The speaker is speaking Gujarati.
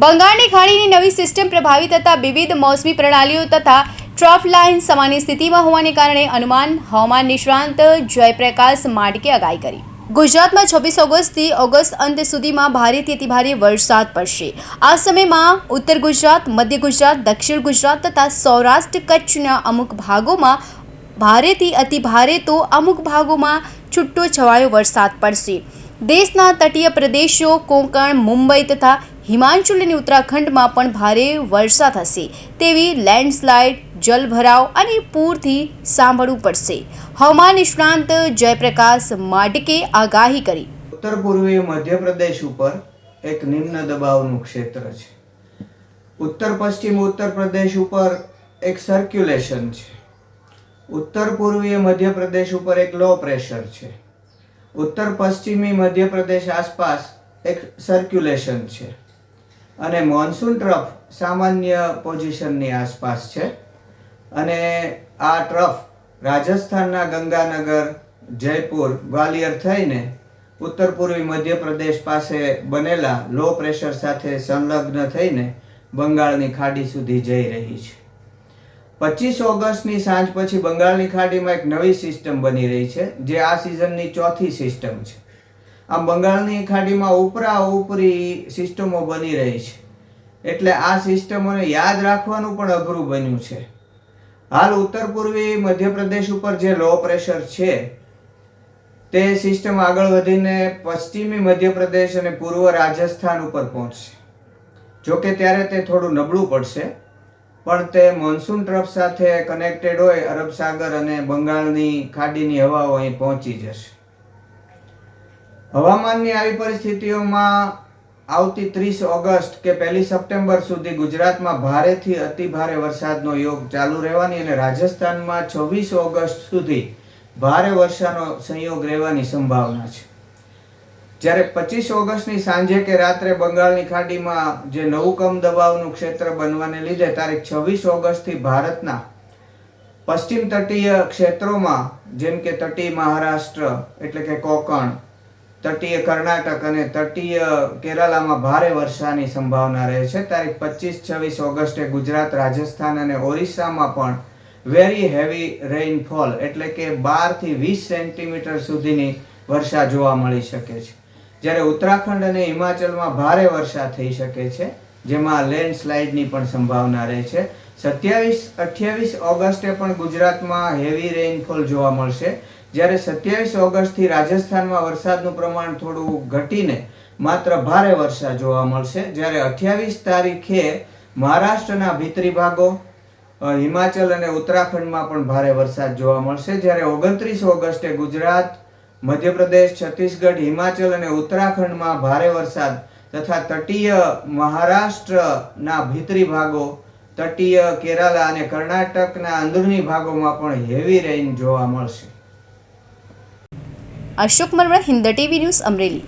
બંગાળની ખાડીની નવી સિસ્ટમ પ્રભાવિત થતા વિવિધ મોસમી પ્રણાલીઓ તથા ટ્રફ લાઇન સામાન્ય સ્થિતિમાં હોવાને કારણે હવામાન નિષ્ણાંત જયપ્રકાશ માડકે આગાહી કરી. ગુજરાતમાં 26 ઓગસ્ટથી ઓગસ્ટ અંત સુધીમાં ભારેથી અતિભારે વરસાદ પડશે. આ સમયમાં ઉત્તર ગુજરાત, મધ્ય ગુજરાત, દક્ષિણ ગુજરાત તથા સૌરાષ્ટ્ર કચ્છના અમુક ભાગોમાં ભારેથી અતિભારે તો અમુક ભાગોમાં છૂટો છવાયો વરસાદ પડશે. દેશના તટીય પ્રદેશો, કોંકણ, મુંબઈ તથા હિમાચલ અને ઉત્તરાખંડમાં પણ ભારે વરસાદ હશે તેવી લેન્ડસ્લાઇડ, જલભરાવ અને પૂરથી સાંભળવું પડશે. હવામાન નિષ્ણાંત જયપ્રકાશ માડકે આગાહી કરી. ઉત્તર પૂર્વીય મધ્યપ્રદેશ ઉપર એક નિમ્ન દબાવનું ક્ષેત્ર છે. ઉત્તર પશ્ચિમ ઉત્તર પ્રદેશ ઉપર એક સર્ક્યુલેશન છે. ઉત્તર પૂર્વીય મધ્યપ્રદેશ ઉપર એક લો પ્રેશર છે. ઉત્તર પશ્ચિમી મધ્યપ્રદેશ આસપાસ એક સર્ક્યુલેશન છે અને મોન્સૂન ટ્રફ સામાન્ય પોઝિશનની આસપાસ છે. અને આ ટ્રફ રાજસ્થાનના ગંગાનગર, જયપુર, ગ્વાલિયર થઈને ઉત્તર પૂર્વી મધ્યપ્રદેશ પાસે બનેલા લો પ્રેશર સાથે સંલગ્ન થઈને બંગાળની ખાડી સુધી જઈ રહી છે. 25 ઓગસ્ટની સાંજ પછી બંગાળની ખાડીમાં એક નવી સિસ્ટમ બની રહી છે, જે આ સિઝનની ચોથી સિસ્ટમ છે. આમ બંગાળની ખાડીમાં ઉપરા ઉપરી સિસ્ટમો બની રહી છે, એટલે આ સિસ્ટમોને યાદ રાખવાનું પણ અઘરું બન્યું છે. હાલ ઉત્તર પૂર્વી મધ્યપ્રદેશ ઉપર જે લો પ્રેશર છે તે સિસ્ટમ આગળ વધીને પશ્ચિમી મધ્યપ્રદેશ અને પૂર્વ રાજસ્થાન ઉપર પહોંચશે. જોકે ત્યારે તે થોડું નબળું પડશે, પણ તે મોન્સૂન ટ્રફ સાથે કનેક્ટેડ હોય અરબ સાગર અને બંગાળની ખાડીની હવાઓ અહીં પહોંચી જશે. હવામાનની આવી પરિસ્થિતિઓમાં આવતી 30 ઓગસ્ટ કે 1 સપ્ટેમ્બર સુધી ગુજરાતમાં ભારેથી અતિભારે વરસાદનો યોગ ચાલુ રહેવાની અને રાજસ્થાનમાં 26 ઓગસ્ટ સુધી ભારે વર્ષાનો સંયોગ રહેવાની સંભાવના છે. જ્યારે 25 ઓગસ્ટની સાંજે કે રાત્રે બંગાળની ખાડીમાં જે નવું કમ દબાવનું ક્ષેત્ર બનવાને લીધે તારીખ 26 ઓગસ્ટથી ભારતના પશ્ચિમ તટીય ક્ષેત્રોમાં જેમ કે તટીય મહારાષ્ટ્ર એટલે કે કોંકણ, તટીય કર્ણાટક અને તટીય કેરાલામાં ભારે વર્ષાની સંભાવના રહે છે. તારીખ 25-26 ઓગસ્ટે ગુજરાત, રાજસ્થાન અને ઓરિસ્સામાં પણ વેરી હેવી રેઇનફોલ એટલે કે 12 થી 20 સેન્ટીમીટર સુધીની વર્ષા જોવા મળી શકે છે. જ્યારે ઉત્તરાખંડ અને હિમાચલમાં ભારે વર્ષા થઈ શકે છે, જેમાં લેન્ડસ્લાઇડની પણ સંભાવના રહે છે. 27-28 ઓગસ્ટે પણ ગુજરાતમાં હેવી રેઇનફોલ જોવા મળશે. જ્યારે 27 ઓગસ્ટથી રાજસ્થાનમાં વરસાદનું પ્રમાણ થોડું ઘટીને માત્ર ભારે વર્ષા જોવા મળશે. જ્યારે 28 તારીખે મહારાષ્ટ્રના ભીતરી ભાગો, હિમાચલ અને ઉત્તરાખંડમાં પણ ભારે વરસાદ જોવા મળશે. જ્યારે 29 ઓગસ્ટે ગુજરાત, મધ્યપ્રદેશ, છત્તીસગઢ, હિમાચલ અને ઉત્તરાખંડમાં ભારે વરસાદ તથા તટીય મહારાષ્ટ્રના ભીતરી ભાગો, તટીય કેરાલા અને કર્ણાટકના અંદરની ભાગોમાં પણ હેવી રેઇન જોવા મળશે. Ashok Marvada, Hind TV news, Amreli.